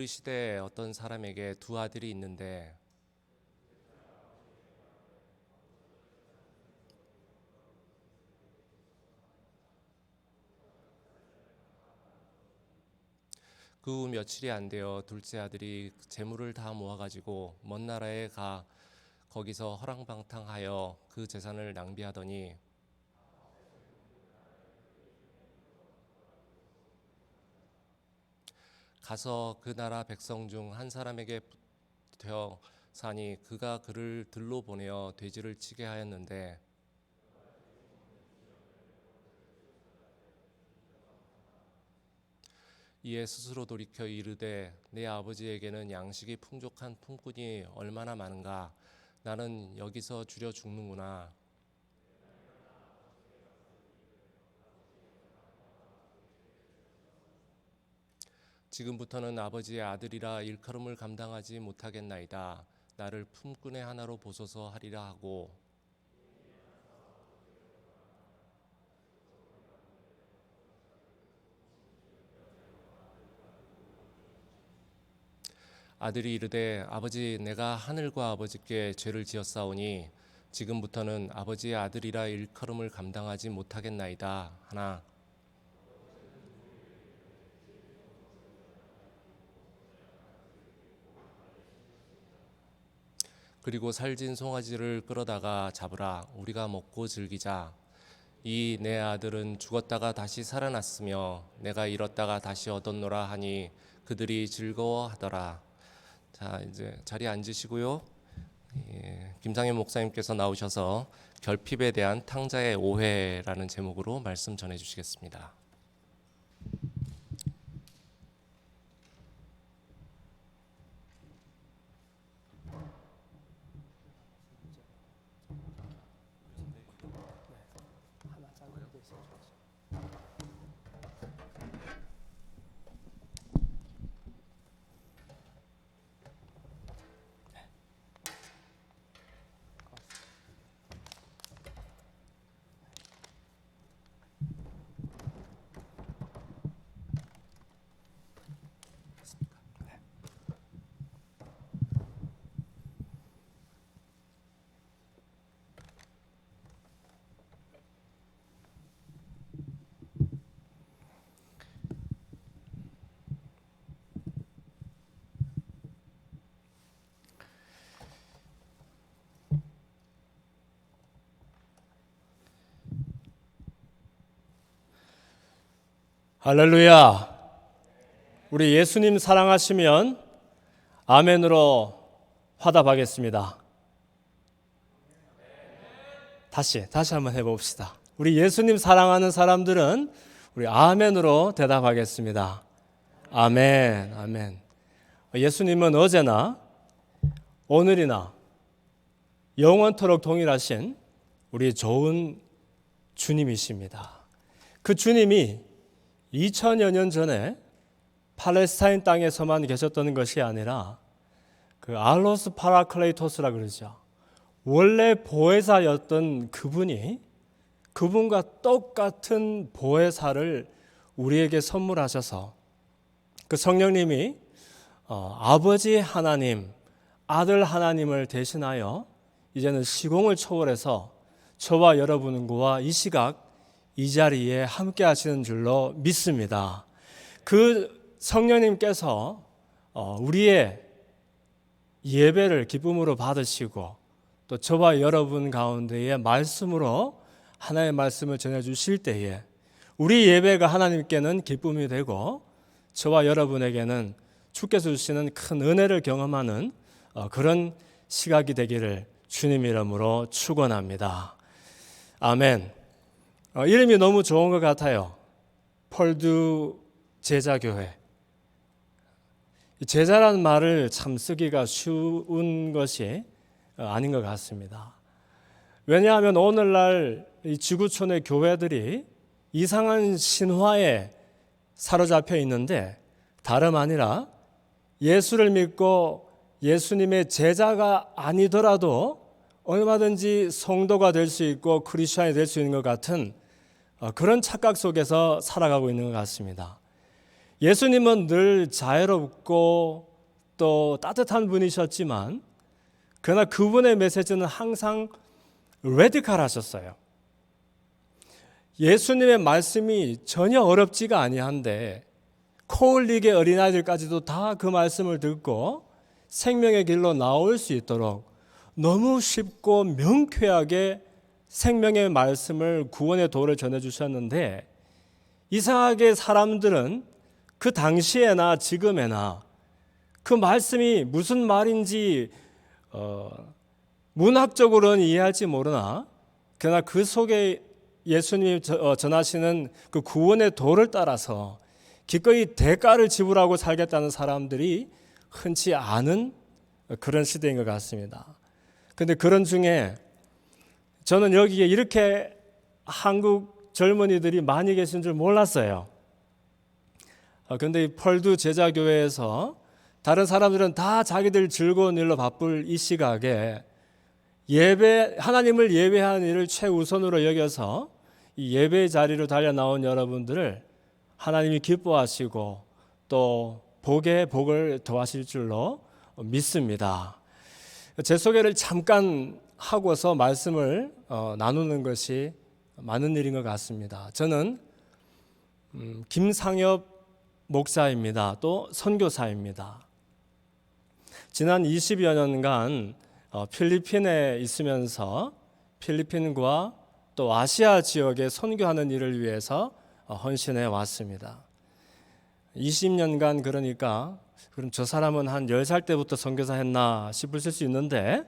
그 시대에 어떤 사람에게 두 아들이 있는데 그 후 며칠이 안 되어 둘째 아들이 재물을 다 모아가지고 먼 나라에 가 거기서 허랑방탕하여 그 재산을 낭비하더니 가서 그 나라 백성 중 한 사람에게 되어 사니 그가 그를 들로 보내어 돼지를 치게 하였는데 이에 스스로 돌이켜 이르되 내 아버지에게는 양식이 풍족한 품꾼이 얼마나 많은가 나는 여기서 줄여 죽는구나. 지금부터는 아버지의 아들이라 일컬음을 감당하지 못하겠나이다. 나를 품꾼의 하나로 보소서 하리라 하고 아들이 이르되 아버지 내가 하늘과 아버지께 죄를 지었사오니 지금부터는 아버지의 아들이라 일컬음을 감당하지 못하겠나이다 하나 그리고 살진 송아지를 끌어다가 잡으라 우리가 먹고 즐기자. 이 내 아들은 죽었다가 다시 살아났으며 내가 잃었다가 다시 얻었노라 하니 그들이 즐거워하더라. 자 이제 자리에 앉으시고요. 김상현 목사님께서 나오셔서 결핍에 대한 탕자의 오해라는 제목으로 말씀 전해주시겠습니다. 할렐루야. 우리 예수님 사랑하시면 아멘으로 화답하겠습니다. 다시 한번 해봅시다. 우리 예수님 사랑하는 사람들은 우리 아멘으로 대답하겠습니다. 아멘, 아멘. 예수님은 어제나 오늘이나 영원토록 동일하신 우리 좋은 주님이십니다. 그 주님이 2000여 년 전에 팔레스타인 땅에서만 계셨던 것이 아니라 그 알로스 파라클레이토스라 그러죠. 원래 보혜사였던 그분이 그분과 똑같은 보혜사를 우리에게 선물하셔서 그 성령님이 아버지 하나님, 아들 하나님을 대신하여 이제는 시공을 초월해서 저와 여러분과 이 시각 이 자리에 함께 하시는 줄로 믿습니다. 그 성령님께서 우리의 예배를 기쁨으로 받으시고 또 저와 여러분 가운데에 말씀으로 하나님의 말씀을 전해주실 때에 우리 예배가 하나님께는 기쁨이 되고 저와 여러분에게는 주께서 주시는 큰 은혜를 경험하는 그런 시각이 되기를 주님 이름으로 축원합니다. 아멘. 이름이 너무 좋은 것 같아요. 펄두 제자교회. 제자라는 말을 참 쓰기가 쉬운 것이 아닌 것 같습니다. 왜냐하면 오늘날 이 지구촌의 교회들이 이상한 신화에 사로잡혀 있는데 다름 아니라 예수를 믿고 예수님의 제자가 아니더라도 얼마든지 성도가 될 수 있고 크리스천이 될 수 있는 것 같은 그런 착각 속에서 살아가고 있는 것 같습니다. 예수님은 늘 자애롭고 또 따뜻한 분이셨지만 그러나 그분의 메시지는 항상 레디컬하셨어요. 예수님의 말씀이 전혀 어렵지가 아니한데 코올릭의 어린아이들까지도 다 그 말씀을 듣고 생명의 길로 나올 수 있도록 너무 쉽고 명쾌하게 생명의 말씀을, 구원의 도를 전해주셨는데, 이상하게 사람들은 그 당시에나 지금에나 그 말씀이 무슨 말인지 문학적으로는 이해할지 모르나 그러나 그 속에 예수님이 전하시는 그 구원의 도를 따라서 기꺼이 대가를 지불하고 살겠다는 사람들이 흔치 않은 그런 시대인 것 같습니다. 그런데 그런 중에 저는 여기에 이렇게 한국 젊은이들이 많이 계신 줄 몰랐어요. 그런데 이 펄두 제자교회에서 다른 사람들은 다 자기들 즐거운 일로 바쁠 이 시각에 하나님을 예배하는 일을 최우선으로 여겨서 이 예배 자리로 달려 나온 여러분들을 하나님이 기뻐하시고 또 복에 복을 더하실 줄로 믿습니다. 제 소개를 잠깐 하고서 말씀을 나누는 것이 많은 일인 것 같습니다. 저는 김상엽 목사입니다. 또 선교사입니다. 지난 20여 년간 필리핀에 있으면서 필리핀과 또 아시아 지역에 선교하는 일을 위해서 헌신해 왔습니다. 20년간 그러니까 그럼 저 사람은 한 10살 때부터 선교사 했나 싶을 수 있는데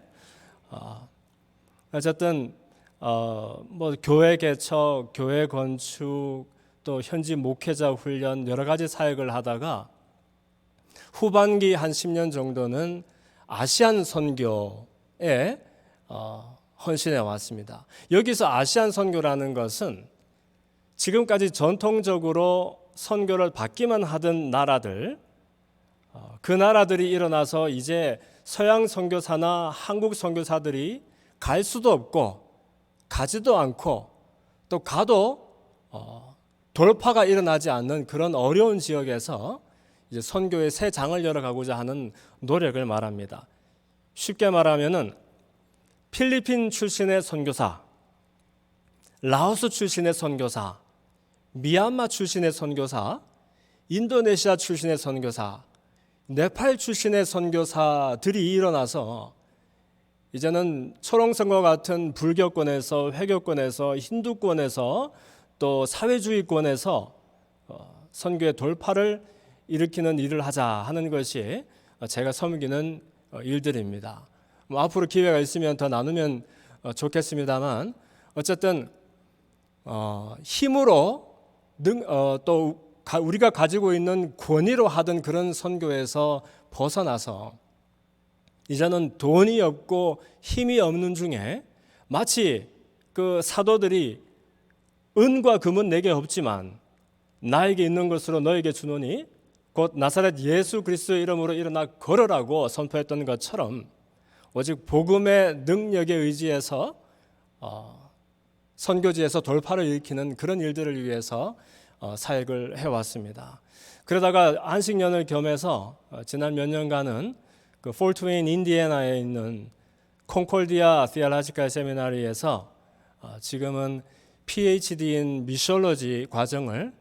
어쨌든 뭐 교회 개척, 교회 건축, 또 현지 목회자 훈련 여러 가지 사역을 하다가 후반기 한 10년 정도는 아시안 선교에 헌신해 왔습니다. 여기서 아시안 선교라는 것은 지금까지 전통적으로 선교를 받기만 하던 나라들, 그 나라들이 일어나서 이제 서양 선교사나 한국 선교사들이 갈 수도 없고 가지도 않고 또 가도 돌파가 일어나지 않는 그런 어려운 지역에서 이제 선교의 새 장을 열어가고자 하는 노력을 말합니다. 쉽게 말하면은 필리핀 출신의 선교사, 라오스 출신의 선교사, 미얀마 출신의 선교사, 인도네시아 출신의 선교사, 네팔 출신의 선교사들이 일어나서 이제는 초롱성과 같은 불교권에서, 회교권에서, 힌두권에서 또 사회주의권에서 선교의 돌파를 일으키는 일을 하자 하는 것이 제가 섬기는 일들입니다. 뭐 앞으로 기회가 있으면 더 나누면 좋겠습니다만 어쨌든 힘으로 또 우리가 가지고 있는 권위로 하던 그런 선교에서 벗어나서 이제는 돈이 없고 힘이 없는 중에 마치 그 사도들이 은과 금은 내게 없지만 나에게 있는 것으로 너에게 주노니 곧 나사렛 예수 그리스도의 이름으로 일어나 걸으라고 선포했던 것처럼 오직 복음의 능력에 의지해서 선교지에서 돌파를 일으키는 그런 일들을 위해서 사역을 해왔습니다. 그러다가 안식년을 겸해서 지난 몇 년간은 그 폴트 웨인 인디애나에 있는 콩콜디아 디알라지칼 세미나리에서 지금은 PhD인 미시올로지 과정을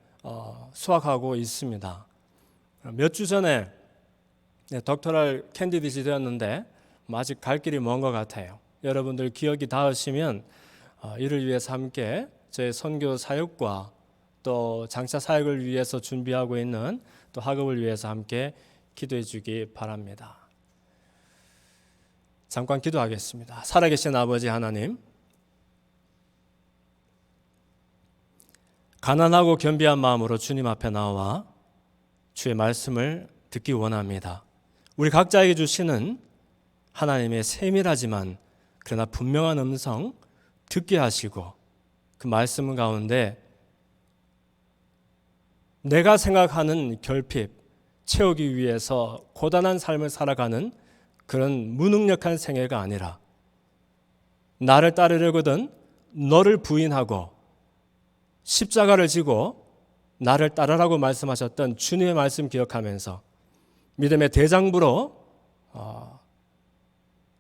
수학하고 있습니다. 몇 주 전에 덕터럴 캔디디시 되었는데 아직 갈 길이 먼 것 같아요. 여러분들 기억이 닿으시면 이를 위해서 함께 저의 선교 사역과 또 장차 사역을 위해서 준비하고 있는 또 학업을 위해서 함께 기도해 주기 바랍니다. 잠깐 기도하겠습니다. 살아계신 아버지 하나님, 가난하고 겸비한 마음으로 주님 앞에 나와 주의 말씀을 듣기 원합니다. 우리 각자에게 주시는 하나님의 세밀하지만 그러나 분명한 음성 듣게 하시고 그 말씀 가운데 내가 생각하는 결핍 채우기 위해서 고단한 삶을 살아가는 그런 무능력한 생애가 아니라 나를 따르려거든 너를 부인하고 십자가를 지고 나를 따르라고 말씀하셨던 주님의 말씀 기억하면서 믿음의 대장부로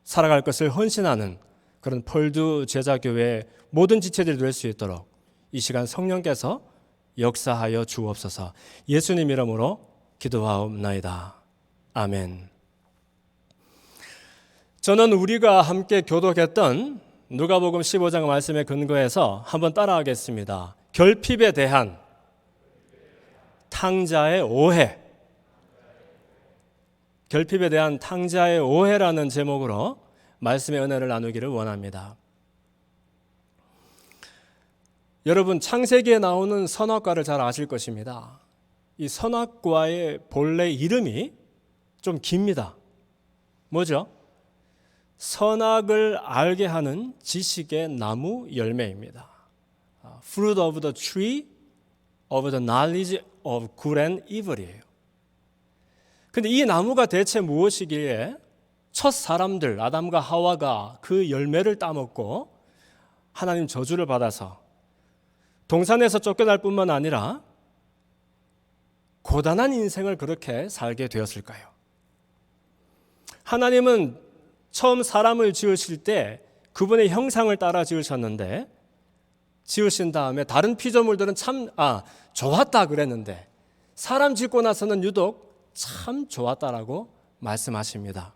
살아갈 것을 헌신하는 그런 펄두 제자교회의 모든 지체들이 될 수 있도록 이 시간 성령께서 역사하여 주옵소서. 예수님 이름으로 기도하옵나이다. 아멘. 저는 우리가 함께 교독했던 누가복음 15장 말씀에 근거해서 한번 따라하겠습니다. 결핍에 대한 탕자의 오해. 결핍에 대한 탕자의 오해라는 제목으로 말씀의 은혜를 나누기를 원합니다. 여러분, 창세기에 나오는 선악과를 잘 아실 것입니다. 이 선악과의 본래 이름이 좀 깁니다. 뭐죠? 선악을 알게 하는 지식의 나무 열매입니다. Fruit of the tree of the knowledge of good and evil이에요. 근데 이 나무가 대체 무엇이기에 첫 사람들 아담과 하와가 그 열매를 따먹고 하나님 저주를 받아서 동산에서 쫓겨날 뿐만 아니라 고단한 인생을 그렇게 살게 되었을까요? 하나님은 처음 사람을 지으실 때 그분의 형상을 따라 지으셨는데 지으신 다음에 다른 피조물들은 참 좋았다 그랬는데 사람 짓고 나서는 유독 참 좋았다라고 말씀하십니다.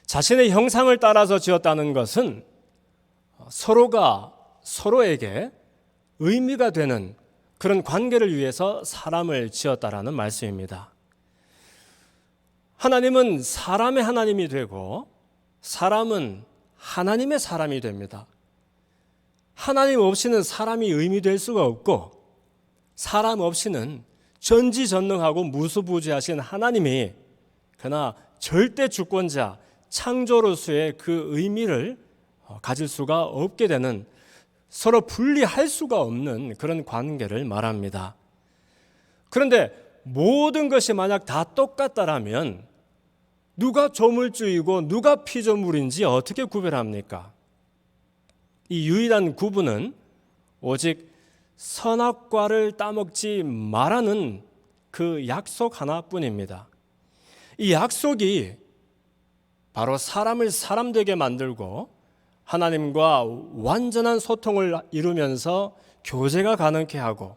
자신의 형상을 따라서 지었다는 것은 서로가 서로에게 의미가 되는 그런 관계를 위해서 사람을 지었다라는 말씀입니다. 하나님은 사람의 하나님이 되고 사람은 하나님의 사람이 됩니다. 하나님 없이는 사람이 의미될 수가 없고 사람 없이는 전지전능하고 무수부지하신 하나님이 그러나 절대 주권자 창조로서의 그 의미를 가질 수가 없게 되는 서로 분리할 수가 없는 그런 관계를 말합니다. 그런데 모든 것이 만약 다 똑같다라면 누가 조물주이고 누가 피조물인지 어떻게 구별합니까? 이 유일한 구분은 오직 선악과를 따먹지 말라는 그 약속 하나뿐입니다. 이 약속이 바로 사람을 사람 되게 만들고 하나님과 완전한 소통을 이루면서 교제가 가능케 하고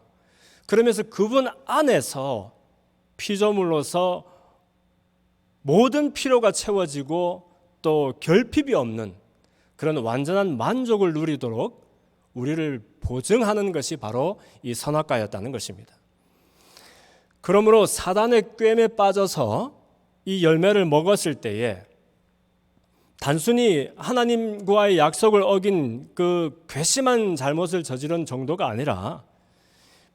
그러면서 그분 안에서 피조물로서 모든 필요가 채워지고 또 결핍이 없는 그런 완전한 만족을 누리도록 우리를 보증하는 것이 바로 이 선악과였다는 것입니다. 그러므로 사단의 꿰매 빠져서 이 열매를 먹었을 때에 단순히 하나님과의 약속을 어긴 그 괘씸한 잘못을 저지른 정도가 아니라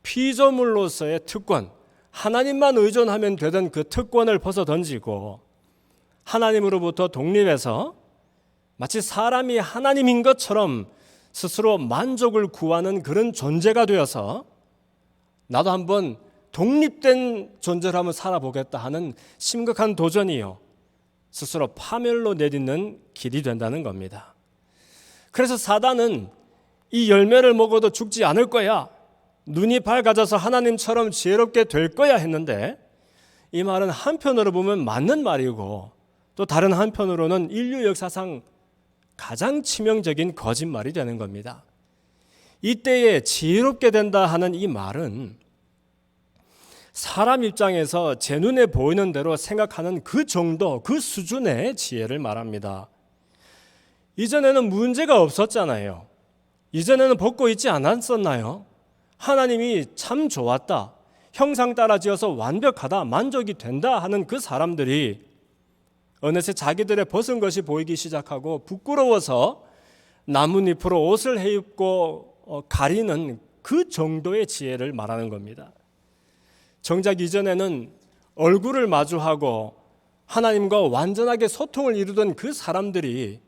피조물로서의 특권, 하나님만 의존하면 되던 그 특권을 벗어던지고 하나님으로부터 독립해서 마치 사람이 하나님인 것처럼 스스로 만족을 구하는 그런 존재가 되어서 나도 한번 독립된 존재로 한번 살아보겠다 하는 심각한 도전이요. 스스로 파멸로 내딛는 길이 된다는 겁니다. 그래서 사단은 이 열매를 먹어도 죽지 않을 거야. 눈이 밝아져서 하나님처럼 지혜롭게 될 거야 했는데 이 말은 한편으로 보면 맞는 말이고 또 다른 한편으로는 인류 역사상 가장 치명적인 거짓말이 되는 겁니다. 이때에 지혜롭게 된다 하는 이 말은 사람 입장에서 제 눈에 보이는 대로 생각하는 그 정도, 그 수준의 지혜를 말합니다. 이전에는 문제가 없었잖아요. 이전에는 벗고 있지 않았었나요? 하나님이 참 좋았다, 형상 따라 지어서 완벽하다, 만족이 된다 하는 그 사람들이 어느새 자기들의 벗은 것이 보이기 시작하고 부끄러워서 나뭇잎으로 옷을 해입고 가리는 그 정도의 지혜를 말하는 겁니다. 정작 이전에는 얼굴을 마주하고 하나님과 완전하게 소통을 이루던 그 사람들이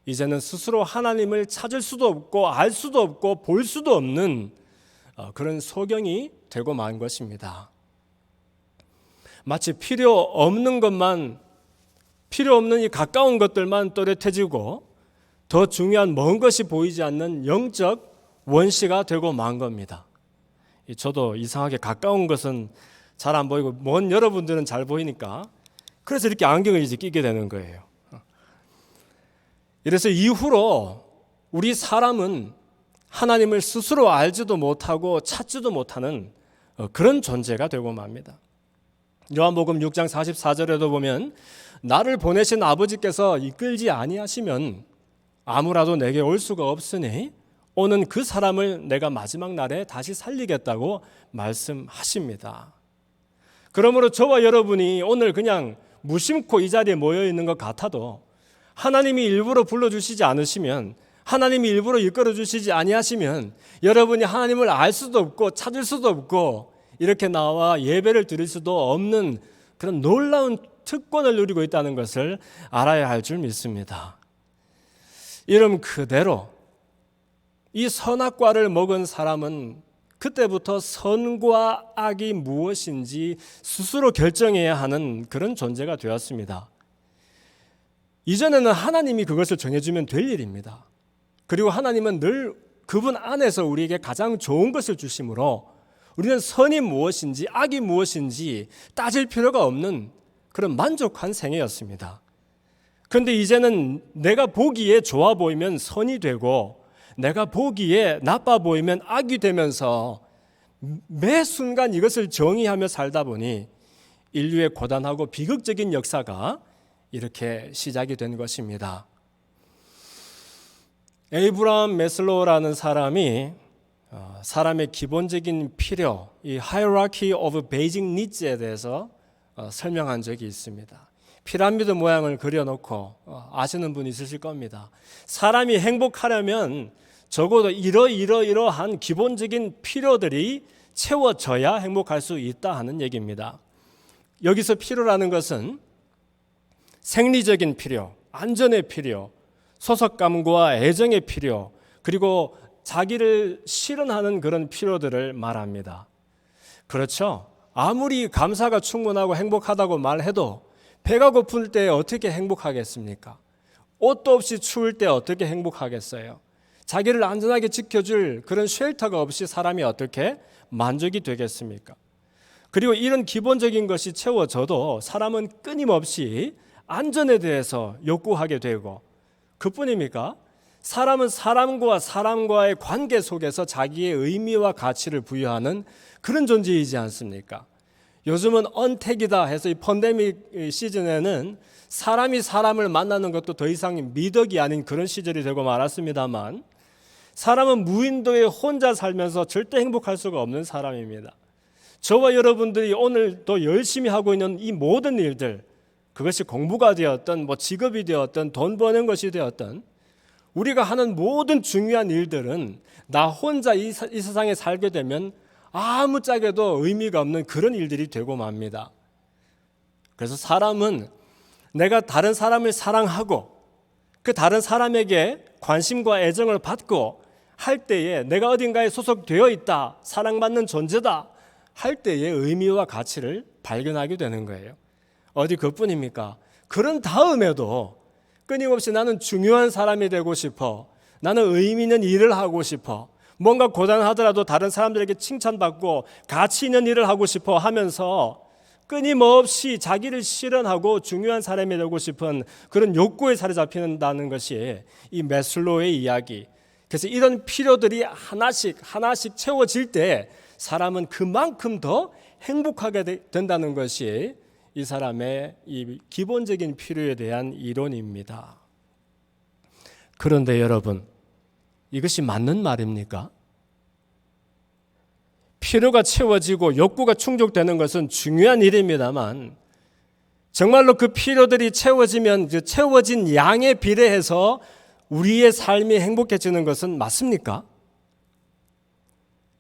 이제는 스스로 하나님을 찾을 수도 없고 알 수도 없고 볼 수도 없는 그런 소경이 되고 만 것입니다. 마치 필요 없는 이 가까운 것들만 또렷해지고 더 중요한 먼 것이 보이지 않는 영적 원시가 되고 만 겁니다. 저도 이상하게 가까운 것은 잘 안 보이고 먼 여러분들은 잘 보이니까 그래서 이렇게 안경을 이제 끼게 되는 거예요. 이래서 이후로 우리 사람은 하나님을 스스로 알지도 못하고 찾지도 못하는 그런 존재가 되고 맙니다. 요한복음 6장 44절에도 보면 나를 보내신 아버지께서 이끌지 아니하시면 아무라도 내게 올 수가 없으니 오는 그 사람을 내가 마지막 날에 다시 살리겠다고 말씀하십니다. 그러므로 저와 여러분이 오늘 그냥 무심코 이 자리에 모여 있는 것 같아도 하나님이 일부러 불러주시지 않으시면, 하나님이 일부러 이끌어 주시지 아니하시면 여러분이 하나님을 알 수도 없고 찾을 수도 없고 이렇게 나와 예배를 드릴 수도 없는 그런 놀라운 특권을 누리고 있다는 것을 알아야 할 줄 믿습니다. 이름 그대로 이 선악과를 먹은 사람은 그때부터 선과 악이 무엇인지 스스로 결정해야 하는 그런 존재가 되었습니다. 이전에는 하나님이 그것을 정해주면 될 일입니다. 그리고 하나님은 늘 그분 안에서 우리에게 가장 좋은 것을 주심으로 우리는 선이 무엇인지 악이 무엇인지 따질 필요가 없는 그런 만족한 생애였습니다. 그런데 이제는 내가 보기에 좋아 보이면 선이 되고 내가 보기에 나빠 보이면 악이 되면서 매 순간 이것을 정의하며 살다 보니 인류의 고단하고 비극적인 역사가 이렇게 시작이 된 것입니다. 에이브라함 매슬로우라는 사람이 사람의 기본적인 필요, 이 hierarchy of basic needs에 대해서 설명한 적이 있습니다. 피라미드 모양을 그려놓고 아시는 분 있으실 겁니다. 사람이 행복하려면 적어도 이러한 기본적인 필요들이 채워져야 행복할 수 있다 하는 얘기입니다. 여기서 필요라는 것은 생리적인 필요, 안전의 필요, 소속감과 애정의 필요, 그리고 자기를 실현하는 그런 필요들을 말합니다. 그렇죠? 아무리 감사가 충분하고 행복하다고 말해도 배가 고플 때 어떻게 행복하겠습니까? 옷도 없이 추울 때 어떻게 행복하겠어요? 자기를 안전하게 지켜줄 그런 쉘터가 없이 사람이 어떻게 만족이 되겠습니까? 그리고 이런 기본적인 것이 채워져도 사람은 끊임없이 안전에 대해서 욕구하게 되고, 그뿐입니까? 사람은 사람과의 관계 속에서 자기의 의미와 가치를 부여하는 그런 존재이지 않습니까? 요즘은 언택이다 해서 이 팬데믹 시즌에는 사람이 사람을 만나는 것도 더 이상 미덕이 아닌 그런 시절이 되고 말았습니다만, 사람은 무인도에 혼자 살면서 절대 행복할 수가 없는 사람입니다. 저와 여러분들이 오늘 또 열심히 하고 있는 이 모든 일들, 그것이 공부가 되었던 직업이 되었던 돈 버는 것이 되었던 우리가 하는 모든 중요한 일들은 나 혼자 이 세상에 살게 되면 아무짝에도 의미가 없는 그런 일들이 되고 맙니다. 그래서 사람은 내가 다른 사람을 사랑하고 그 다른 사람에게 관심과 애정을 받고 할 때에 내가 어딘가에 소속되어 있다, 사랑받는 존재다 할 때의 의미와 가치를 발견하게 되는 거예요. 어디 그뿐입니까? 그런 다음에도 끊임없이 나는 중요한 사람이 되고 싶어, 나는 의미 있는 일을 하고 싶어, 뭔가 고단하더라도 다른 사람들에게 칭찬받고 가치 있는 일을 하고 싶어 하면서 끊임없이 자기를 실현하고 중요한 사람이 되고 싶은 그런 욕구에 사로잡힌다는 것이 이 매슬로우의 이야기. 그래서 이런 필요들이 하나씩 채워질 때 사람은 그만큼 더 행복하게 된다는 것이 이 사람의 이 기본적인 필요에 대한 이론입니다. 그런데 여러분, 이것이 맞는 말입니까? 필요가 채워지고 욕구가 충족되는 것은 중요한 일입니다만, 정말로 그 필요들이 채워지면 그 채워진 양에 비례해서 우리의 삶이 행복해지는 것은 맞습니까?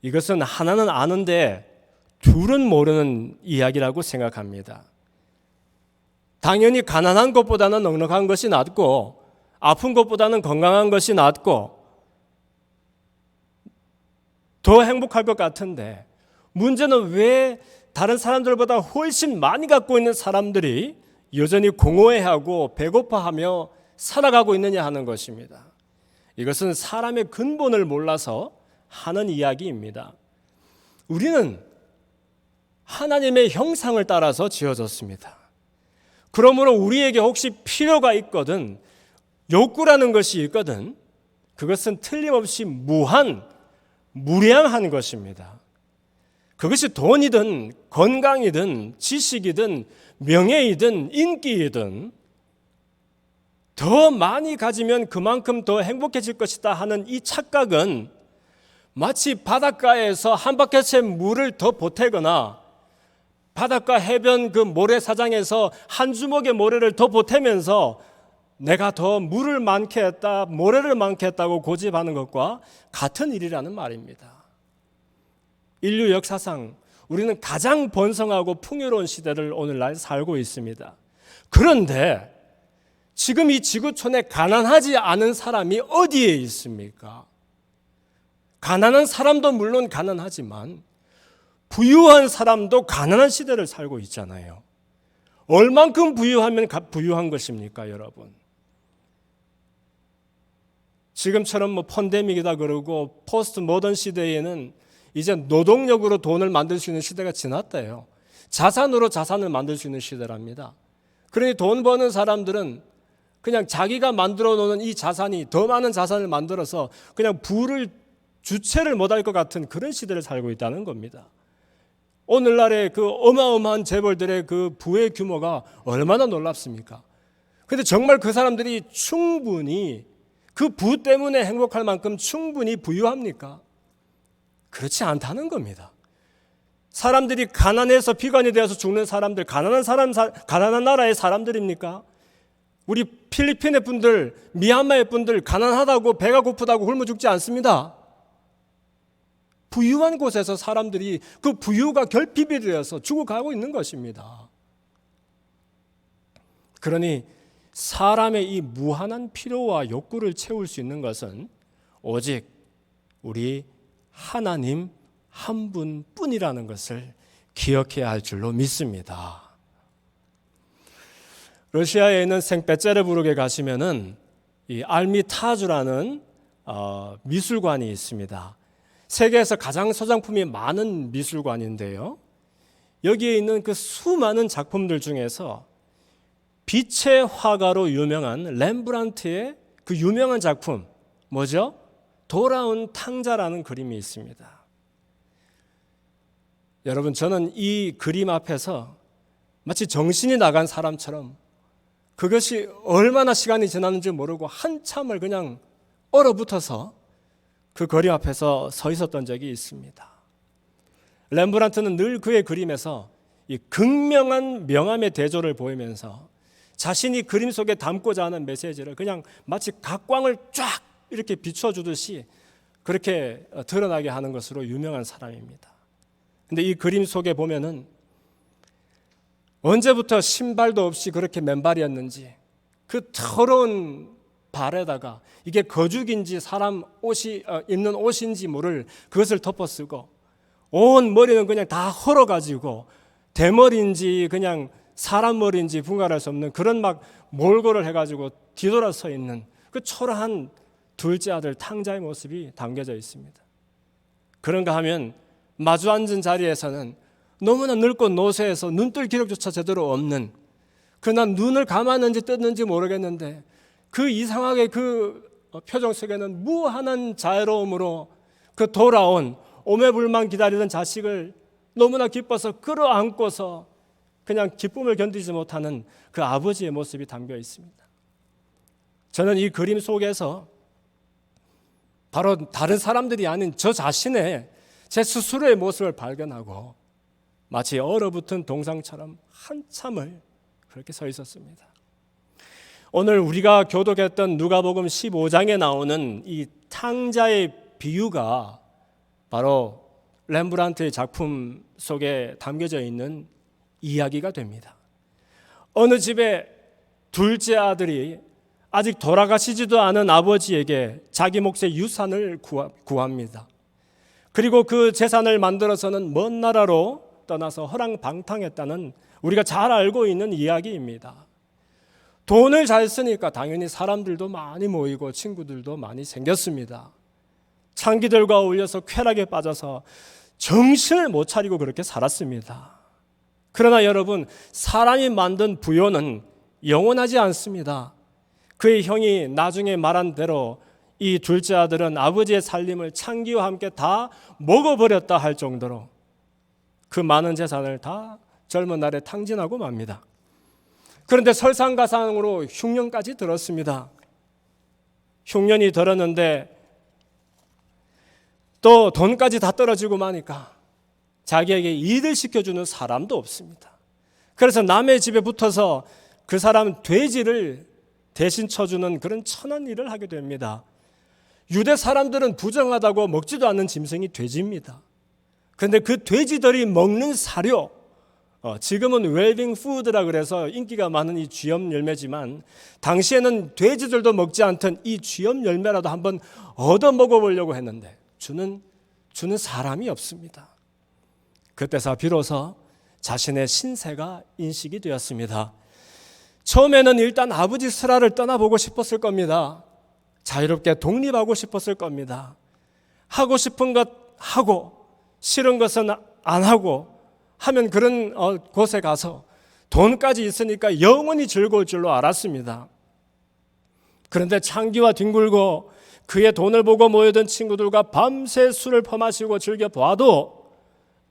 이것은 하나는 아는데 둘은 모르는 이야기라고 생각합니다. 당연히 가난한 것보다는 넉넉한 것이 낫고, 아픈 것보다는 건강한 것이 낫고 더 행복할 것 같은데, 문제는 왜 다른 사람들보다 훨씬 많이 갖고 있는 사람들이 여전히 공허해하고 배고파하며 살아가고 있느냐 하는 것입니다. 이것은 사람의 근본을 몰라서 하는 이야기입니다. 우리는 하나님의 형상을 따라서 지어졌습니다. 그러므로 우리에게 혹시 필요가 있거든, 욕구라는 것이 있거든, 그것은 틀림없이 무량한 것입니다. 그것이 돈이든 건강이든 지식이든 명예이든 인기이든 더 많이 가지면 그만큼 더 행복해질 것이다 하는 이 착각은 마치 바닷가에서 한 바퀴의 물을 더 보태거나 바닷가 해변 그 모래사장에서 한 주먹의 모래를 더 보태면서 내가 더 물을 많게 했다, 모래를 많게 했다고 고집하는 것과 같은 일이라는 말입니다. 인류 역사상 우리는 가장 번성하고 풍요로운 시대를 오늘날 살고 있습니다. 그런데 지금 이 지구촌에 가난하지 않은 사람이 어디에 있습니까? 가난한 사람도 물론 가난하지만 부유한 사람도 가난한 시대를 살고 있잖아요. 얼만큼 부유하면 부유한 것입니까, 여러분? 지금처럼 팬데믹이다 그러고 포스트 모던 시대에는 이제 노동력으로 돈을 만들 수 있는 시대가 지났대요. 자산으로 자산을 만들 수 있는 시대랍니다. 그러니 돈 버는 사람들은 그냥 자기가 만들어 놓은 이 자산이 더 많은 자산을 만들어서 그냥 부를 주체를 못할 것 같은 그런 시대를 살고 있다는 겁니다. 오늘날의 그 어마어마한 재벌들의 그 부의 규모가 얼마나 놀랍습니까? 그런데 정말 그 사람들이 충분히 그 부 때문에 행복할 만큼 충분히 부유합니까? 그렇지 않다는 겁니다. 사람들이 가난해서 비관이 되어서 죽는 사람들, 가난한 나라의 사람들입니까? 우리 필리핀의 분들, 미얀마의 분들 가난하다고 배가 고프다고 굶어 죽지 않습니다. 부유한 곳에서 사람들이 그 부유가 결핍이 되어서 죽어가고 있는 것입니다. 그러니 사람의 이 무한한 필요와 욕구를 채울 수 있는 것은 오직 우리 하나님 한 분뿐이라는 것을 기억해야 할 줄로 믿습니다. 러시아에 있는 생페테르부르크에 가시면은 이 알미타주라는 미술관이 있습니다. 세계에서 가장 소장품이 많은 미술관인데요. 여기에 있는 그 수많은 작품들 중에서 빛의 화가로 유명한 렘브란트의 그 유명한 작품 뭐죠? 돌아온 탕자라는 그림이 있습니다. 여러분, 저는 이 그림 앞에서 마치 정신이 나간 사람처럼 그것이 얼마나 시간이 지났는지 모르고 한참을 그냥 얼어붙어서 그 그림 앞에서 서 있었던 적이 있습니다. 렘브란트는 늘 그의 그림에서 이 극명한 명암의 대조를 보이면서 자신이 그림 속에 담고자 하는 메시지를 그냥 마치 각광을 쫙 이렇게 비춰주듯이 그렇게 드러나게 하는 것으로 유명한 사람입니다. 근데 이 그림 속에 보면은 언제부터 신발도 없이 그렇게 맨발이었는지 그 더러운 발에다가 이게 거죽인지 사람 옷이 입는 옷인지 모를 그것을 덮어쓰고 온 머리는 그냥 다 헐어가지고 대머리인지 그냥 사람 머리인지 분간할 수 없는 그런 막 몰골을 해가지고 뒤돌아서 있는 그 초라한 둘째 아들 탕자의 모습이 담겨져 있습니다. 그런가 하면 마주 앉은 자리에서는 너무나 늙고 노쇠해서 눈뜰 기력조차 제대로 없는, 그나 눈을 감았는지 떴는지 모르겠는데 그 이상하게 그 표정 속에는 무한한 자애로움으로 그 돌아온 오매불만 기다리던 자식을 너무나 기뻐서 끌어안고서 그냥 기쁨을 견디지 못하는 그 아버지의 모습이 담겨 있습니다. 저는 이 그림 속에서 바로 다른 사람들이 아닌 저 자신의 제 스스로의 모습을 발견하고 마치 얼어붙은 동상처럼 한참을 그렇게 서 있었습니다. 오늘 우리가 교독했던 누가복음 15장에 나오는 이 탕자의 비유가 바로 렘브란트의 작품 속에 담겨져 있는 이야기가 됩니다. 어느 집에 둘째 아들이 아직 돌아가시지도 않은 아버지에게 자기 몫의 유산을 구합니다. 그리고 그 재산을 만들어서는 먼 나라로 떠나서 허랑방탕했다는 우리가 잘 알고 있는 이야기입니다. 돈을 잘 쓰니까 당연히 사람들도 많이 모이고 친구들도 많이 생겼습니다. 창기들과 어울려서 쾌락에 빠져서 정신을 못 차리고 그렇게 살았습니다. 그러나 여러분, 사람이 만든 부요는 영원하지 않습니다. 그의 형이 나중에 말한 대로 이 둘째 아들은 아버지의 살림을 창기와 함께 다 먹어버렸다 할 정도로 그 많은 재산을 다 젊은 날에 탕진하고 맙니다. 그런데 설상가상으로 흉년까지 들었습니다. 흉년이 들었는데 또 돈까지 다 떨어지고 마니까 자기에게 일을 시켜주는 사람도 없습니다. 그래서 남의 집에 붙어서 그 사람 돼지를 대신 쳐주는 그런 천한 일을 하게 됩니다. 유대 사람들은 부정하다고 먹지도 않는 짐승이 돼지입니다. 그런데 그 돼지들이 먹는 사료, 지금은 웰빙 푸드라 그래서 인기가 많은 이 쥐염 열매지만 당시에는 돼지들도 먹지 않던 이 쥐염 열매라도 한번 얻어 먹어보려고 했는데 주는 사람이 없습니다. 그때서 비로소 자신의 신세가 인식이 되었습니다. 처음에는 일단 아버지 스라를 떠나보고 싶었을 겁니다. 자유롭게 독립하고 싶었을 겁니다. 하고 싶은 것 하고 싫은 것은 안 하고 하면 그런 곳에 가서 돈까지 있으니까 영원히 즐거울 줄로 알았습니다. 그런데 창기와 뒹굴고 그의 돈을 보고 모여든 친구들과 밤새 술을 퍼마시고 즐겨봐도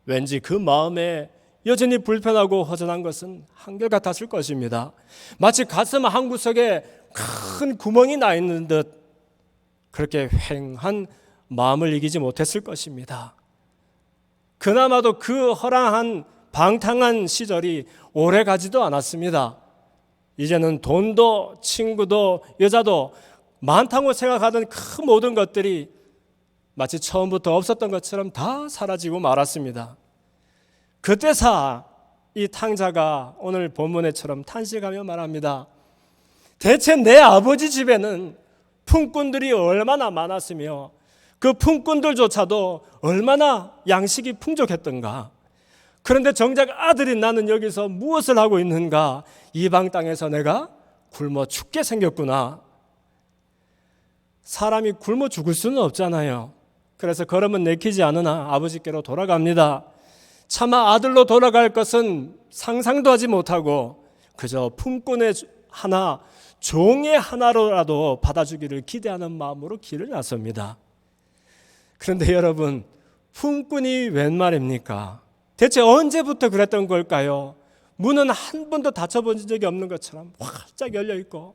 왠지 그 마음에 여전히 불편하고 허전한 것은 한결같았을 것입니다. 마치 가슴 한구석에 큰 구멍이 나 있는 듯 그렇게 휑한 마음을 이기지 못했을 것입니다. 그나마도 그 허랑한 방탕한 시절이 오래 가지도 않았습니다. 이제는 돈도 친구도 여자도 많다고 생각하던 그 모든 것들이 마치 처음부터 없었던 것처럼 다 사라지고 말았습니다. 그때사 이 탕자가 오늘 본문에처럼 탄식하며 말합니다. 대체 내 아버지 집에는 품꾼들이 얼마나 많았으며 그 품꾼들조차도 얼마나 양식이 풍족했던가. 그런데 정작 아들인 나는 여기서 무엇을 하고 있는가. 이방 땅에서 내가 굶어 죽게 생겼구나. 사람이 굶어 죽을 수는 없잖아요. 그래서 걸음은 내키지 않으나 아버지께로 돌아갑니다. 차마 아들로 돌아갈 것은 상상도 하지 못하고 그저 품꾼의 하나, 종의 하나로라도 받아주기를 기대하는 마음으로 길을 나섭니다. 그런데 여러분, 품꾼이 웬 말입니까? 대체 언제부터 그랬던 걸까요? 문은 한 번도 닫혀본 적이 없는 것처럼 활짝 열려있고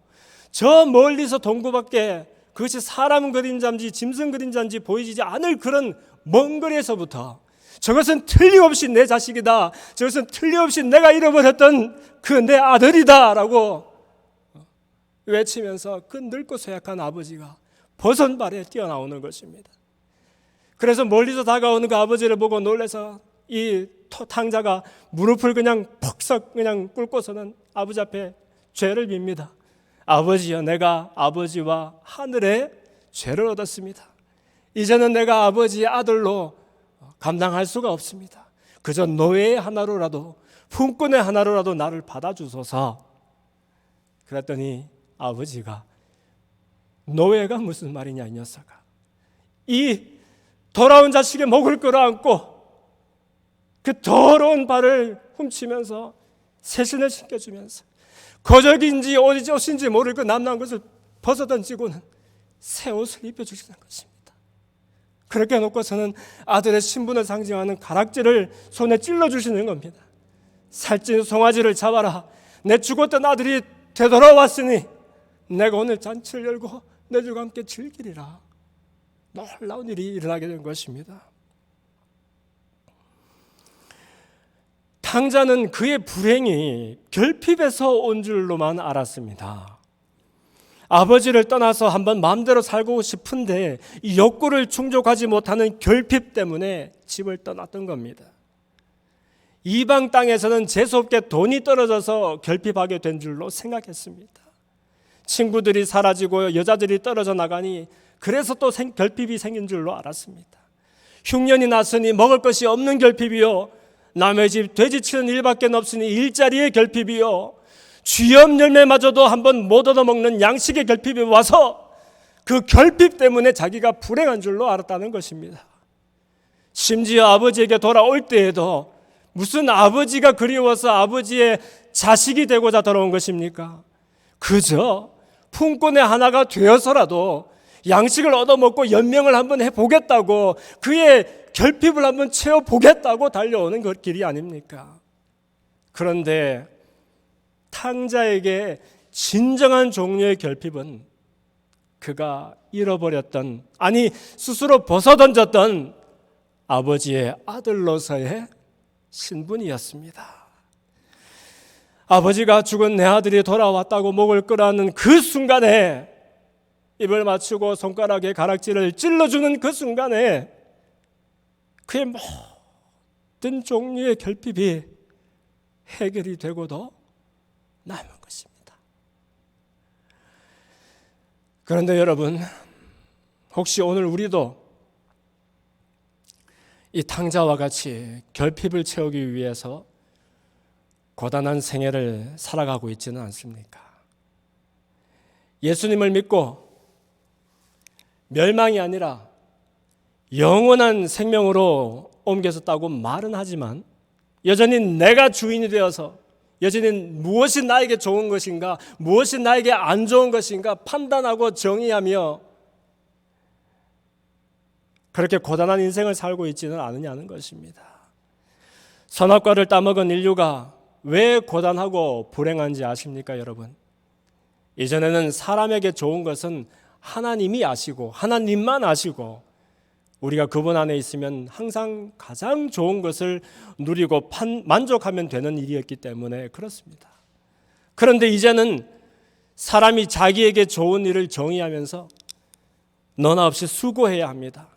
저 멀리서 동구밖에 그것이 사람 그림자인지 짐승 그림자인지 보이지 않을 그런 먼 거리에서부터 저것은 틀림없이 내 자식이다. 저것은 틀림없이 내가 잃어버렸던 그 내 아들이다 라고 외치면서 그 늙고 쇠약한 아버지가 버선발에 뛰어나오는 것입니다. 그래서 멀리서 다가오는 그 아버지를 보고 놀라서 이 탕자가 무릎을 그냥 퍽석 그냥 꿇고서는 아버지 앞에 죄를 빕니다. 아버지여, 내가 아버지와 하늘에 죄를 얻었습니다. 이제는 내가 아버지의 아들로 감당할 수가 없습니다. 그저 노예의 하나로라도 품꾼의 하나로라도 나를 받아주소서. 그랬더니 아버지가 노예가 무슨 말이냐 이 녀석아. 이 돌아온 자식의 목을 끌어안고 그 더러운 발을 훔치면서 새신을 신겨주면서 거적인지 옷인지 모를 그 남난 것을 벗어던지고는 새 옷을 입혀주시는 것입니다. 그렇게 놓고서는 아들의 신분을 상징하는 가락지를 손에 찔러주시는 겁니다. 살찐 송아지를 잡아라. 내 죽었던 아들이 되돌아왔으니 내가 오늘 잔치를 열고 너희들과 함께 즐기리라. 놀라운 일이 일어나게 된 것입니다. 탕자는 그의 불행이 결핍에서 온 줄로만 알았습니다. 아버지를 떠나서 한번 마음대로 살고 싶은데 이 욕구를 충족하지 못하는 결핍 때문에 집을 떠났던 겁니다. 이방 땅에서는 재수없게 돈이 떨어져서 결핍하게 된 줄로 생각했습니다. 친구들이 사라지고 여자들이 떨어져 나가니 그래서 또 결핍이 생긴 줄로 알았습니다. 흉년이 났으니 먹을 것이 없는 결핍이요, 남의 집 돼지치는 일밖에 없으니 일자리의 결핍이요, 쥐염 열매마저도 한번 못 얻어먹는 양식의 결핍이 와서 그 결핍 때문에 자기가 불행한 줄로 알았다는 것입니다. 심지어 아버지에게 돌아올 때에도 무슨 아버지가 그리워서 아버지의 자식이 되고자 돌아온 것입니까? 그저 품꾼의 하나가 되어서라도 양식을 얻어먹고 연명을 한번 해보겠다고, 그의 결핍을 한번 채워보겠다고 달려오는 그 길이 아닙니까? 그런데 탕자에게 진정한 종류의 결핍은 그가 잃어버렸던, 아니 스스로 벗어던졌던 아버지의 아들로서의 신분이었습니다. 아버지가 죽은 내 아들이 돌아왔다고 목을 끌어안는 그 순간에, 입을 맞추고 손가락에 가락지를 찔러주는 그 순간에 그의 모든 종류의 결핍이 해결이 되고도 남은 것입니다. 그런데 여러분, 혹시 오늘 우리도 이 탕자와 같이 결핍을 채우기 위해서 고단한 생애를 살아가고 있지는 않습니까? 예수님을 믿고 멸망이 아니라 영원한 생명으로 옮겨졌다고 말은 하지만 여전히 내가 주인이 되어서, 여전히 무엇이 나에게 좋은 것인가, 무엇이 나에게 안 좋은 것인가 판단하고 정의하며 그렇게 고단한 인생을 살고 있지는 않느냐는 것입니다. 선악과를 따먹은 인류가 왜 고단하고 불행한지 아십니까, 여러분? 이전에는 사람에게 좋은 것은 하나님이 아시고 하나님만 아시고 우리가 그분 안에 있으면 항상 가장 좋은 것을 누리고 만족하면 되는 일이었기 때문에 그렇습니다. 그런데 이제는 사람이 자기에게 좋은 일을 정의하면서 너나 없이 수고해야 합니다.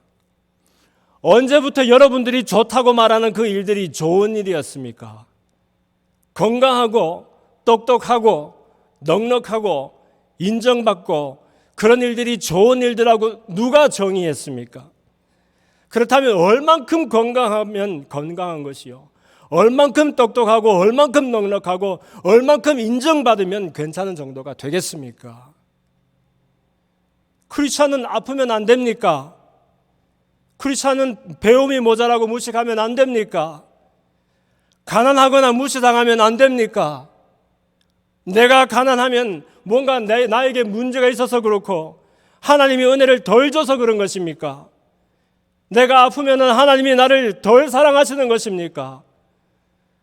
언제부터 여러분들이 좋다고 말하는 그 일들이 좋은 일이었습니까? 건강하고 똑똑하고 넉넉하고 인정받고 그런 일들이 좋은 일들하고 누가 정의했습니까? 그렇다면 얼만큼 건강하면 건강한 것이요, 얼만큼 똑똑하고 얼만큼 넉넉하고 얼만큼 인정받으면 괜찮은 정도가 되겠습니까? 크리스찬은 아프면 안 됩니까? 크리스찬은 배움이 모자라고 무식하면 안 됩니까? 가난하거나 무시당하면 안 됩니까? 내가 가난하면 뭔가 나에게 문제가 있어서 그렇고 하나님이 은혜를 덜 줘서 그런 것입니까? 내가 아프면 하나님이 나를 덜 사랑하시는 것입니까?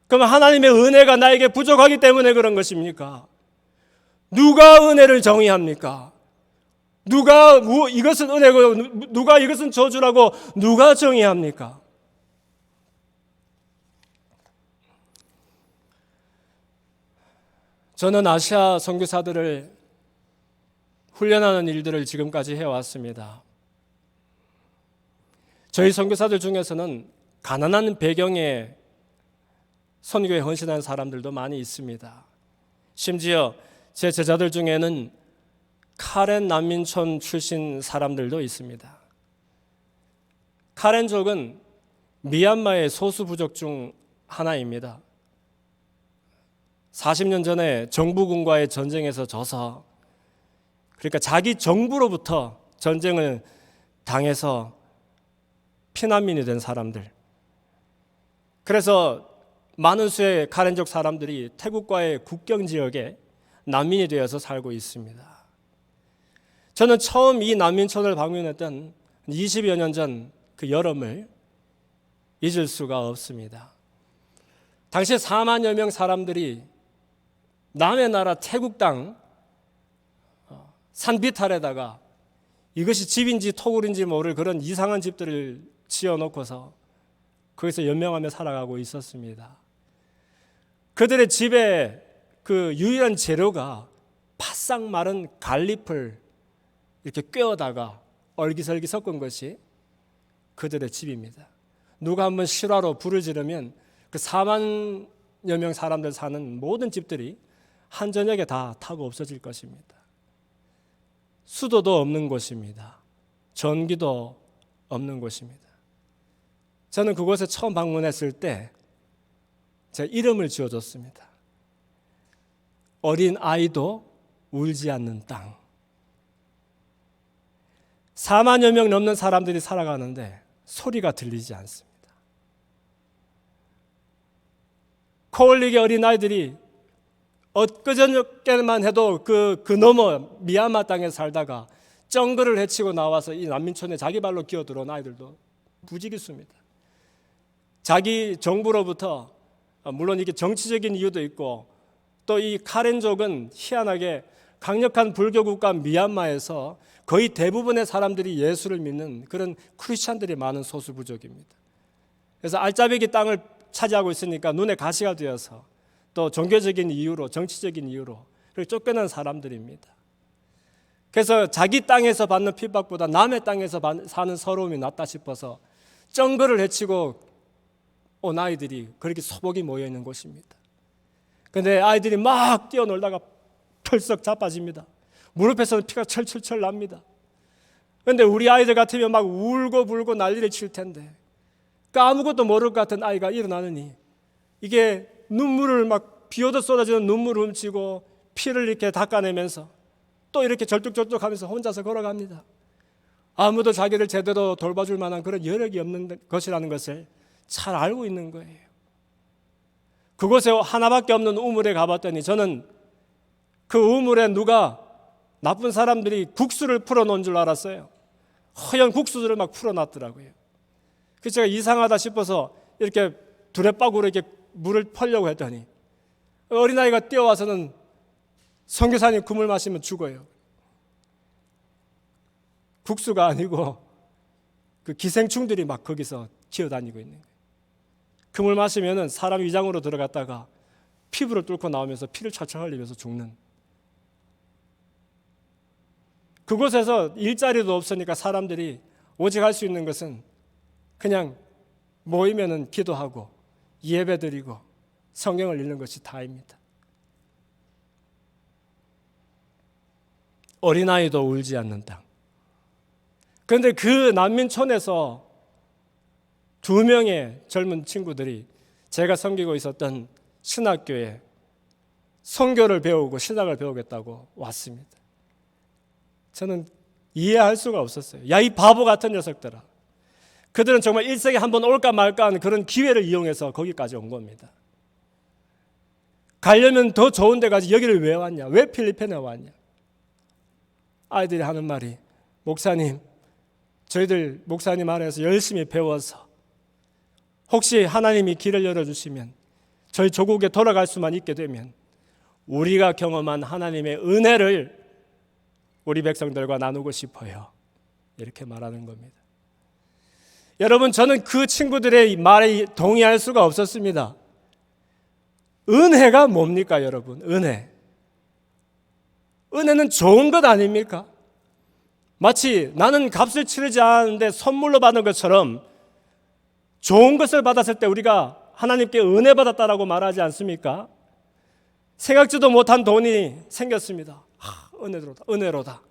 그럼 하나님의 은혜가 나에게 부족하기 때문에 그런 것입니까? 누가 은혜를 정의합니까? 누가 이것은 은혜고 누가 이것은 저주라고 누가 정의합니까? 저는 아시아 선교사들을 훈련하는 일들을 지금까지 해왔습니다. 저희 선교사들 중에서는 가난한 배경에 선교에 헌신한 사람들도 많이 있습니다. 심지어 제 제자들 중에는 카렌 난민촌 출신 사람들도 있습니다. 카렌족은 미얀마의 소수 부족 중 하나입니다. 40년 전에 정부군과의 전쟁에서 져서, 그러니까 자기 정부로부터 전쟁을 당해서 피난민이 된 사람들. 그래서 많은 수의 카렌족 사람들이 태국과의 국경 지역에 난민이 되어서 살고 있습니다. 저는 처음 이 난민촌을 방문했던 20여 년 전 그 여름을 잊을 수가 없습니다. 당시 4만여 명 사람들이 남의 나라 태국 땅 산비탈에다가 이것이 집인지 토굴인지 모를 그런 이상한 집들을 지어놓고서 거기서 연명하며 살아가고 있었습니다. 그들의 집에 그 유일한 재료가 바싹 마른 갈잎을 이렇게 꿰어다가 얼기설기 섞은 것이 그들의 집입니다. 누가 한번 실화로 불을 지르면 그 4만여 명 사람들 사는 모든 집들이 한 저녁에 다 타고 없어질 것입니다. 수도도 없는 곳입니다. 전기도 없는 곳입니다. 저는 그곳에 처음 방문했을 때 제 이름을 지어줬습니다. 어린 아이도 울지 않는 땅. 4만여 명 넘는 사람들이 살아가는데 소리가 들리지 않습니다. 코올릭의 어린아이들이 엊그저께만 해도 그 너머 미얀마 땅에 살다가 정글을 헤치고 나와서 이 난민촌에 자기 발로 기어 들어온 아이들도 부지기수입니다. 자기 정부로부터 물론 이게 정치적인 이유도 있고 또 이 카렌족은 희한하게 강력한 불교 국가 미얀마에서 거의 대부분의 사람들이 예수를 믿는 그런 크리스찬들이 많은 소수 부족입니다. 그래서 알짜배기 땅을 차지하고 있으니까 눈에 가시가 되어서 또 종교적인 이유로 정치적인 이유로 그렇게 쫓겨난 사람들입니다. 그래서 자기 땅에서 받는 핍박보다 남의 땅에서 사는 서러움이 낫다 싶어서 정글을 헤치고 온 아이들이 그렇게 소복이 모여 있는 곳입니다. 그런데 아이들이 막 뛰어놀다가 털썩 자빠집니다. 무릎에서는 피가 철철철 납니다. 그런데 우리 아이들 같으면 막 울고 불고 난리를 칠 텐데 그 아무것도 모를 것 같은 아이가 일어나느니 이게 눈물을 막 비오듯 쏟아지는 눈물을 훔치고 피를 이렇게 닦아내면서 또 이렇게 절뚝절뚝하면서 혼자서 걸어갑니다. 아무도 자기를 제대로 돌봐줄 만한 그런 여력이 없는 것이라는 것을 잘 알고 있는 거예요. 그곳에 하나밖에 없는 우물에 가봤더니 저는 그 우물에 누가 나쁜 사람들이 국수를 풀어놓은 줄 알았어요. 허연 국수들을 막 풀어놨더라고요. 그래서 제가 이상하다 싶어서 이렇게 두레박으로 이렇게 물을 퍼려고 했더니 어린아이가 뛰어와서는 선교사님 그 물 마시면 죽어요. 국수가 아니고 그 기생충들이 막 거기서 기어다니고 있는 거예요. 그 물 마시면은 사람 위장으로 들어갔다가 피부를 뚫고 나오면서 피를 철철 흘리면서 죽는. 그곳에서 일자리도 없으니까 사람들이 오직 할 수 있는 것은 그냥 모이면은 기도하고 예배드리고 성경을 읽는 것이 다입니다. 어린아이도 울지 않는 땅. 그런데 그 난민촌에서 2명의 젊은 친구들이 제가 섬기고 있었던 신학교에 선교를 배우고 신학을 배우겠다고 왔습니다. 저는 이해할 수가 없었어요. 야, 이 바보 같은 녀석들아. 그들은 정말 일생에 한 번 올까 말까 하는 그런 기회를 이용해서 거기까지 온 겁니다. 가려면 더 좋은 데 가지 여기를 왜 왔냐? 왜 필리핀에 왔냐? 아이들이 하는 말이 목사님, 저희들 목사님 안에서 열심히 배워서 혹시 하나님이 길을 열어주시면 저희 조국에 돌아갈 수만 있게 되면 우리가 경험한 하나님의 은혜를 우리 백성들과 나누고 싶어요. 이렇게 말하는 겁니다. 여러분, 저는 그 친구들의 말에 동의할 수가 없었습니다. 은혜가 뭡니까, 여러분? 은혜는 좋은 것 아닙니까? 마치 나는 값을 치르지 않았는데 선물로 받은 것처럼 좋은 것을 받았을 때 우리가 하나님께 은혜 받았다라고 말하지 않습니까? 생각지도 못한 돈이 생겼습니다. 은혜로다.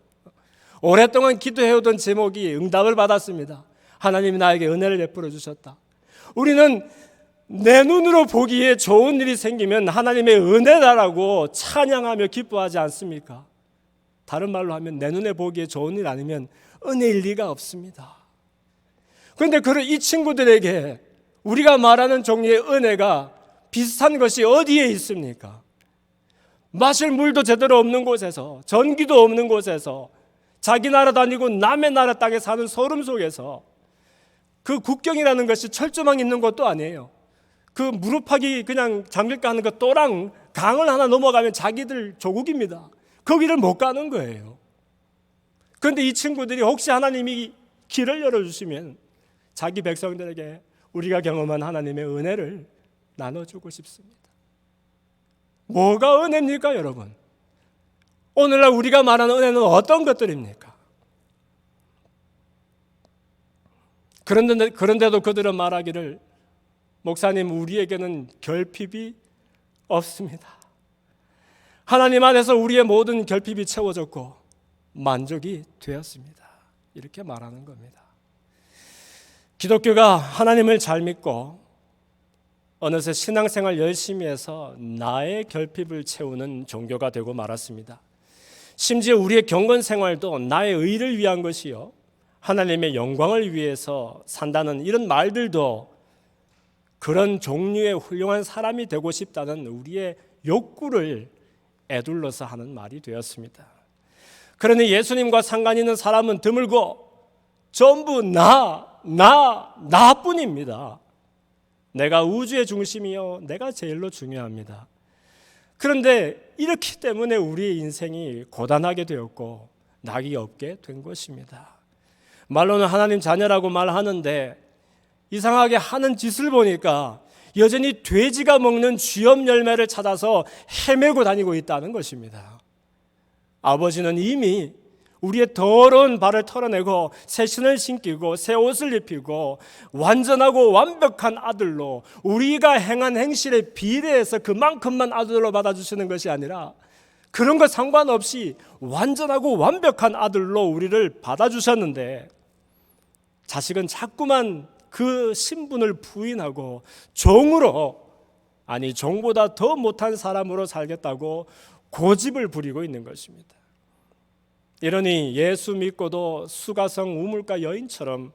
오랫동안 기도해오던 제목이 응답을 받았습니다. 하나님이 나에게 은혜를 베풀어 주셨다. 우리는 내 눈으로 보기에 좋은 일이 생기면 하나님의 은혜다라고 찬양하며 기뻐하지 않습니까? 다른 말로 하면 내 눈에 보기에 좋은 일 아니면 은혜일 리가 없습니다. 그런데 이 친구들에게 우리가 말하는 종류의 은혜가 비슷한 것이 어디에 있습니까? 마실 물도 제대로 없는 곳에서, 전기도 없는 곳에서, 자기 나라 다니고 남의 나라 땅에 사는 소름 속에서, 그 국경이라는 것이 철조망 있는 것도 아니에요. 그 무릎팍이 그냥 잠길까 하는 그 또랑 강을 하나 넘어가면 자기들 조국입니다. 거기를 못 가는 거예요. 그런데 이 친구들이 혹시 하나님이 길을 열어주시면 자기 백성들에게 우리가 경험한 하나님의 은혜를 나눠주고 싶습니다. 뭐가 은혜입니까, 여러분? 오늘날 우리가 말하는 은혜는 어떤 것들입니까? 그런데도 그들은 말하기를 목사님, 우리에게는 결핍이 없습니다. 하나님 안에서 우리의 모든 결핍이 채워졌고 만족이 되었습니다. 이렇게 말하는 겁니다. 기독교가 하나님을 잘 믿고 어느새 신앙생활 열심히 해서 나의 결핍을 채우는 종교가 되고 말았습니다. 심지어 우리의 경건생활도 나의 의를 위한 것이요 하나님의 영광을 위해서 산다는 이런 말들도 그런 종류의 훌륭한 사람이 되고 싶다는 우리의 욕구를 에둘러서 하는 말이 되었습니다. 그러니 예수님과 상관 있는 사람은 드물고 전부 나뿐입니다. 내가 우주의 중심이요, 내가 제일로 중요합니다. 그런데 이렇기 때문에 우리의 인생이 고단하게 되었고 낙이 없게 된 것입니다. 말로는 하나님 자녀라고 말하는데 이상하게 하는 짓을 보니까 여전히 돼지가 먹는 쥐염 열매를 찾아서 헤매고 다니고 있다는 것입니다. 아버지는 이미 우리의 더러운 발을 털어내고 새 신을 신기고 새 옷을 입히고 완전하고 완벽한 아들로 우리가 행한 행실에 비례해서 그만큼만 아들로 받아주시는 것이 아니라 그런 것 상관없이 완전하고 완벽한 아들로 우리를 받아주셨는데 자식은 자꾸만 그 신분을 부인하고 종으로, 아니 종보다 더 못한 사람으로 살겠다고 고집을 부리고 있는 것입니다. 이러니 예수 믿고도 수가성 우물가 여인처럼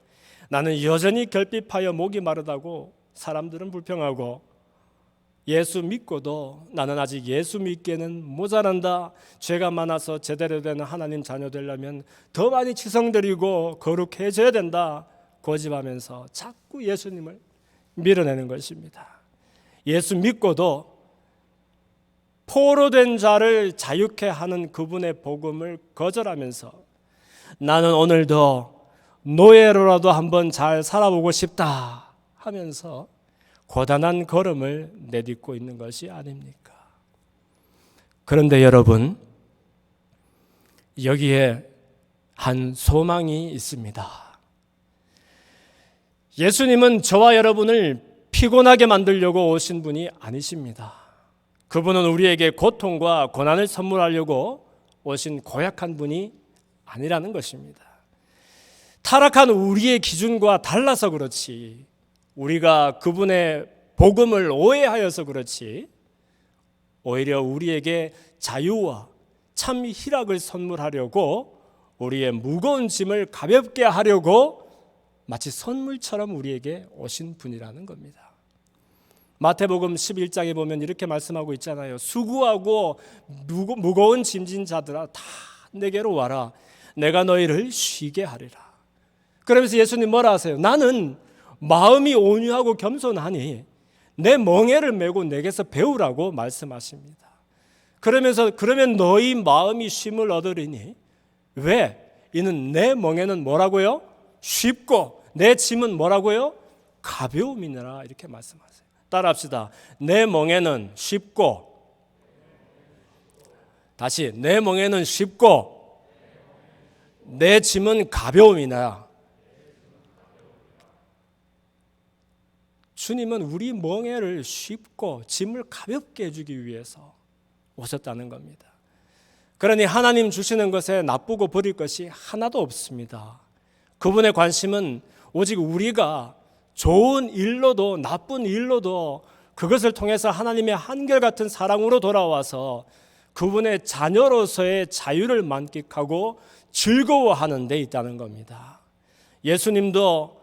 나는 여전히 결핍하여 목이 마르다고 사람들은 불평하고, 예수 믿고도 나는 아직 예수 믿기에는 모자란다, 죄가 많아서 제대로 된 하나님 자녀 되려면 더 많이 치성드리고 거룩해져야 된다 고집하면서 자꾸 예수님을 밀어내는 것입니다. 예수 믿고도 포로된 자를 자유케 하는 그분의 복음을 거절하면서 나는 오늘도 노예로라도 한번 잘 살아보고 싶다 하면서 고단한 걸음을 내딛고 있는 것이 아닙니까? 그런데 여러분, 여기에 한 소망이 있습니다. 예수님은 저와 여러분을 피곤하게 만들려고 오신 분이 아니십니다. 그분은 우리에게 고통과 고난을 선물하려고 오신 고약한 분이 아니라는 것입니다. 타락한 우리의 기준과 달라서 그렇지, 우리가 그분의 복음을 오해하여서 그렇지, 오히려 우리에게 자유와 참 희락을 선물하려고 우리의 무거운 짐을 가볍게 하려고 마치 선물처럼 우리에게 오신 분이라는 겁니다. 마태복음 11장에 보면 이렇게 말씀하고 있잖아요. 수고하고 무거운 짐진 자들아 다 내게로 와라, 내가 너희를 쉬게 하리라. 그러면서 예수님 뭐라 하세요? 나는 마음이 온유하고 겸손하니 내 멍에를 메고 내게서 배우라고 말씀하십니다. 그러면서 그러면 너희 마음이 쉼을 얻으리니, 왜? 이는 내 멍에는 뭐라고요? 쉽고 내 짐은 뭐라고요? 가벼움이니라, 이렇게 말씀하세요. 따라합시다. 내 멍에는 쉽고, 다시, 내 멍에는 쉽고 내 짐은 가벼움이나. 주님은 우리 멍에를 쉽고 짐을 가볍게 해주기 위해서 오셨다는 겁니다. 그러니 하나님 주시는 것에 나쁘고 버릴 것이 하나도 없습니다. 그분의 관심은 오직 우리가 좋은 일로도 나쁜 일로도 그것을 통해서 하나님의 한결같은 사랑으로 돌아와서 그분의 자녀로서의 자유를 만끽하고 즐거워하는 데 있다는 겁니다. 예수님도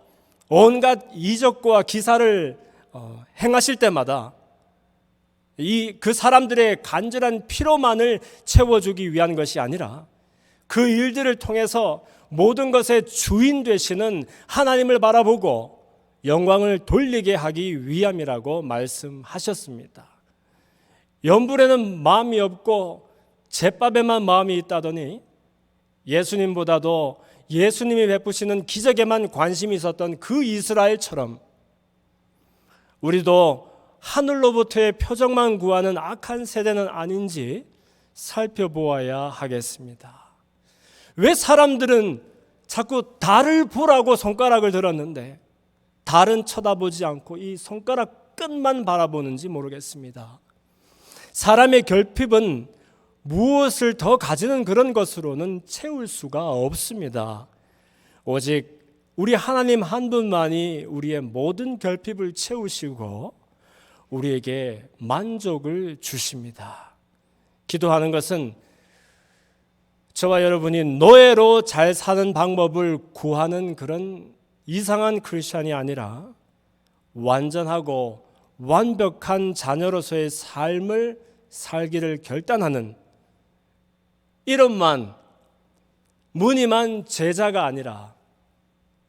온갖 이적과 기사를 행하실 때마다 그 사람들의 간절한 피로만을 채워주기 위한 것이 아니라 그 일들을 통해서 모든 것의 주인 되시는 하나님을 바라보고 영광을 돌리게 하기 위함이라고 말씀하셨습니다. 염불에는 마음이 없고 잿밥에만 마음이 있다더니 예수님보다도 예수님이 베푸시는 기적에만 관심이 있었던 그 이스라엘처럼 우리도 하늘로부터의 표적만 구하는 악한 세대는 아닌지 살펴보아야 하겠습니다. 왜 사람들은 자꾸 달을 보라고 손가락을 들었는데 달은 쳐다보지 않고 이 손가락 끝만 바라보는지 모르겠습니다. 사람의 결핍은 무엇을 더 가지는 그런 것으로는 채울 수가 없습니다. 오직 우리 하나님 한 분만이 우리의 모든 결핍을 채우시고 우리에게 만족을 주십니다. 기도하는 것은 저와 여러분이 노예로 잘 사는 방법을 구하는 그런 이상한 크리스찬이 아니라 완전하고 완벽한 자녀로서의 삶을 살기를 결단하는 이름만 무늬만 제자가 아니라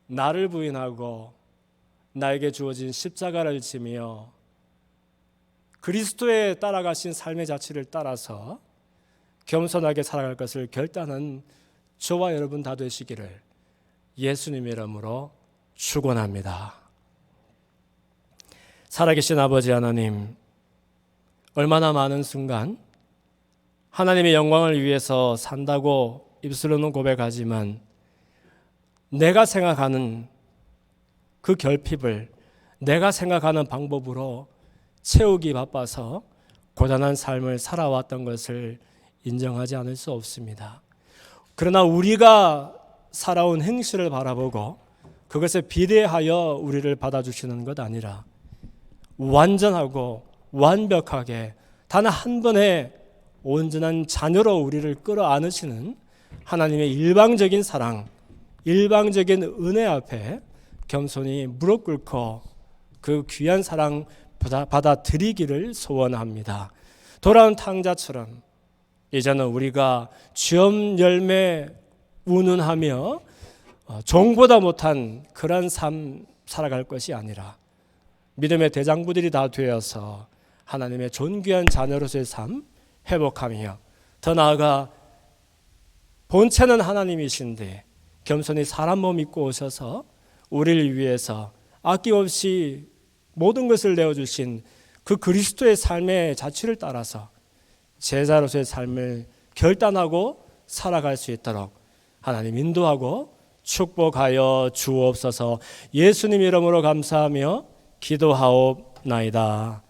나를 부인하고 나에게 주어진 십자가를 지며 그리스도에 따라가신 삶의 자취를 따라서 겸손하게 살아갈 것을 결단한 저와 여러분 다 되시기를 예수님의 이름으로 축원합니다. 살아계신 아버지 하나님, 얼마나 많은 순간 하나님의 영광을 위해서 산다고 입술로는 고백하지만 내가 생각하는 그 결핍을 내가 생각하는 방법으로 채우기 바빠서 고단한 삶을 살아왔던 것을 인정하지 않을 수 없습니다. 그러나 우리가 살아온 행실을 바라보고 그것에 비례하여 우리를 받아주시는 것 아니라 완전하고 완벽하게 단 한 번의 온전한 자녀로 우리를 끌어안으시는 하나님의 일방적인 사랑, 일방적인 은혜 앞에 겸손히 무릎 꿇고 그 귀한 사랑 받아들이기를 소원합니다. 돌아온 탕자처럼 이제는 우리가 주엄 열매 운운하며 종보다 못한 그런 삶 살아갈 것이 아니라 믿음의 대장부들이 다 되어서 하나님의 존귀한 자녀로서의 삶 회복하며 더 나아가 본체는 하나님이신데 겸손히 사람 몸 입고 오셔서 우리를 위해서 아낌없이 모든 것을 내어주신 그 그리스도의 삶의 자취를 따라서 제자로서의 삶을 결단하고 살아갈 수 있도록 하나님 인도하고 축복하여 주옵소서. 예수님 이름으로 감사하며 기도하옵나이다.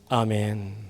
아멘.